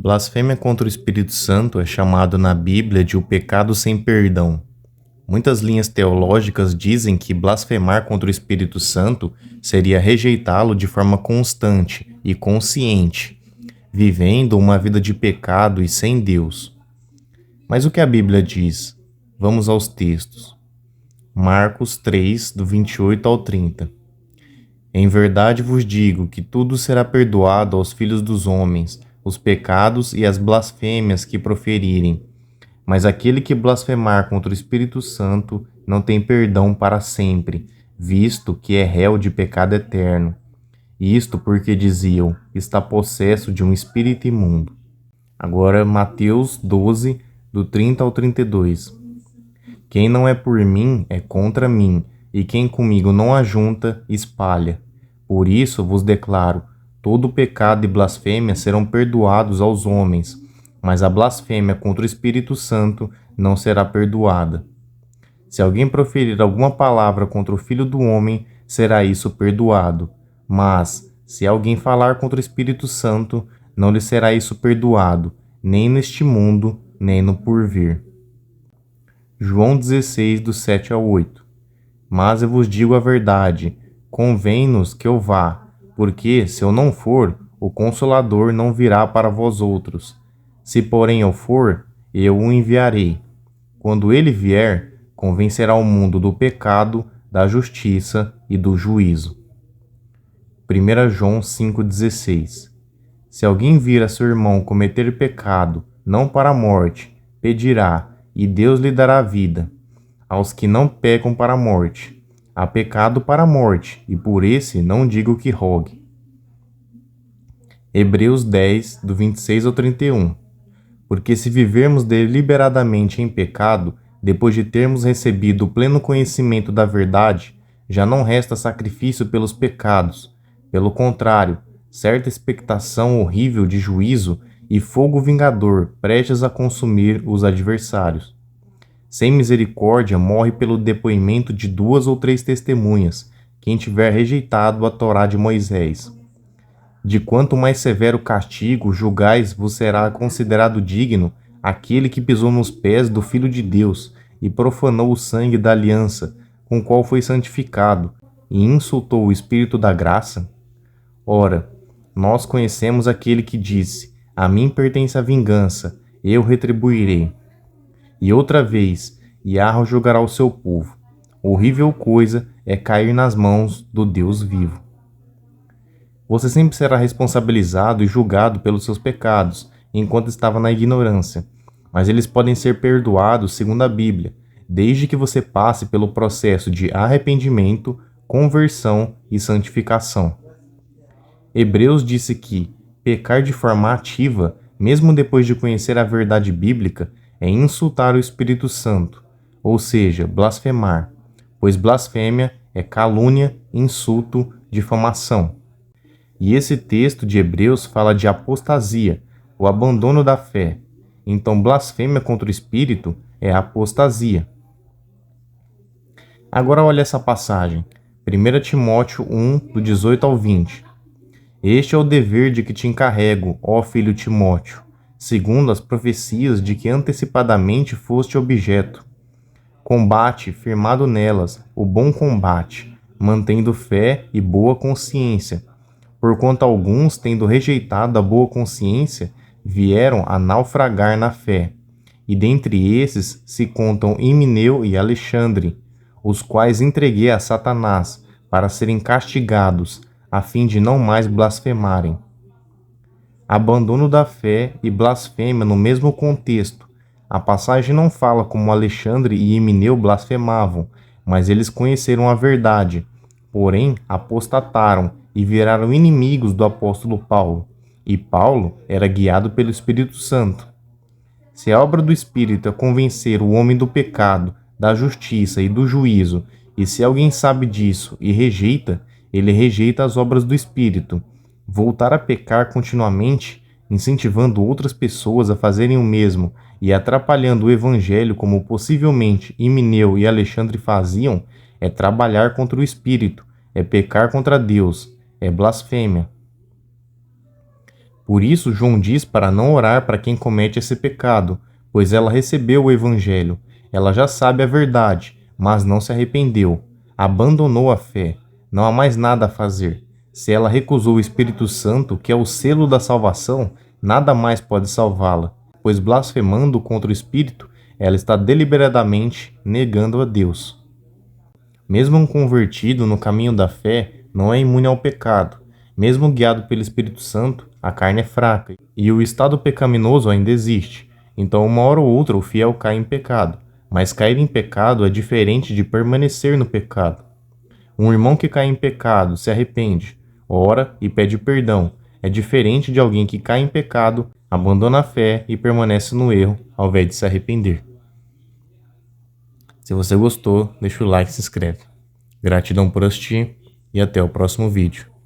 Blasfêmia contra o Espírito Santo é chamado na Bíblia de o pecado sem perdão. Muitas linhas teológicas dizem que blasfemar contra o Espírito Santo seria rejeitá-lo de forma constante e consciente, vivendo uma vida de pecado e sem Deus. Mas o que a Bíblia diz? Vamos aos textos. Marcos 3, do 28 ao 30. Em verdade vos digo que tudo será perdoado aos filhos dos homens, os pecados e as blasfêmias que proferirem. Mas aquele que blasfemar contra o Espírito Santo não tem perdão para sempre, visto que é réu de pecado eterno. Isto porque diziam, está possesso de um espírito imundo. Agora Mateus 12, do 30 ao 32. Quem não é por mim é contra mim, e quem comigo não ajunta, espalha. Por isso vos declaro, todo pecado e blasfêmia serão perdoados aos homens, mas a blasfêmia contra o Espírito Santo não será perdoada. Se alguém proferir alguma palavra contra o Filho do Homem, será isso perdoado. Mas, se alguém falar contra o Espírito Santo, não lhe será isso perdoado, nem neste mundo, nem no porvir. João 16, do 7 ao 8. Mas eu vos digo a verdade, convém-nos que eu vá, porque, se eu não for, o Consolador não virá para vós outros. Se porém eu for, eu o enviarei. Quando ele vier, convencerá o mundo do pecado, da justiça e do juízo. 1 João 5,16. Se alguém vir a seu irmão cometer pecado, não para a morte, pedirá, e Deus lhe dará vida. Aos que não pecam para a morte, há pecado para a morte, e por esse não digo que rogue. Hebreus 10, do 26 ao 31. Porque se vivermos deliberadamente em pecado, depois de termos recebido o pleno conhecimento da verdade, já não resta sacrifício pelos pecados. Pelo contrário, certa expectação horrível de juízo e fogo vingador prestes a consumir os adversários. Sem misericórdia morre pelo depoimento de 2 ou 3 testemunhas, quem tiver rejeitado a Torá de Moisés. De quanto mais severo castigo julgais vos será considerado digno aquele que pisou nos pés do Filho de Deus e profanou o sangue da aliança, com o qual foi santificado, e insultou o Espírito da graça? Ora, nós conhecemos aquele que disse, a mim pertence a vingança, eu retribuirei. E outra vez, Yahweh julgará o seu povo. Horrível coisa é cair nas mãos do Deus vivo. Você sempre será responsabilizado e julgado pelos seus pecados, enquanto estava na ignorância, mas eles podem ser perdoados segundo a Bíblia, desde que você passe pelo processo de arrependimento, conversão e santificação. Hebreus disse que pecar de forma ativa, mesmo depois de conhecer a verdade bíblica, é insultar o Espírito Santo, ou seja, blasfemar, pois blasfêmia é calúnia, insulto, difamação. E esse texto de Hebreus fala de apostasia, o abandono da fé. Então, blasfêmia contra o Espírito é apostasia. Agora olha essa passagem, 1 Timóteo 1, do 18 ao 20. Este é o dever de que te encarrego, ó filho Timóteo, segundo as profecias de que antecipadamente foste objeto. Combate, firmado nelas, o bom combate, mantendo fé e boa consciência. Porquanto alguns, tendo rejeitado a boa consciência, vieram a naufragar na fé. E dentre esses se contam Himeneu e Alexandre, os quais entreguei a Satanás, para serem castigados, a fim de não mais blasfemarem. Abandono da fé e blasfêmia no mesmo contexto. A passagem não fala como Alexandre e Himeneu blasfemavam, mas eles conheceram a verdade, porém apostataram e viraram inimigos do apóstolo Paulo, e Paulo era guiado pelo Espírito Santo. Se a obra do Espírito é convencer o homem do pecado, da justiça e do juízo, e se alguém sabe disso e rejeita, ele rejeita as obras do Espírito. Voltar a pecar continuamente, incentivando outras pessoas a fazerem o mesmo e atrapalhando o Evangelho como possivelmente Himeneu e Alexandre faziam, é trabalhar contra o Espírito, é pecar contra Deus, é blasfêmia. Por isso, João diz para não orar para quem comete esse pecado, pois ela recebeu o Evangelho. Ela já sabe a verdade, mas não se arrependeu. Abandonou a fé. Não há mais nada a fazer. Se ela recusou o Espírito Santo, que é o selo da salvação, nada mais pode salvá-la, pois blasfemando contra o Espírito, ela está deliberadamente negando a Deus. Mesmo um convertido no caminho da fé não é imune ao pecado. Mesmo guiado pelo Espírito Santo, a carne é fraca e o estado pecaminoso ainda existe. Então, uma hora ou outra, o fiel cai em pecado. Mas cair em pecado é diferente de permanecer no pecado. Um irmão que cai em pecado se arrepende, ora e pede perdão. É diferente de alguém que cai em pecado, abandona a fé e permanece no erro, ao invés de se arrepender. Se você gostou, deixa o like e se inscreve. Gratidão por assistir e até o próximo vídeo.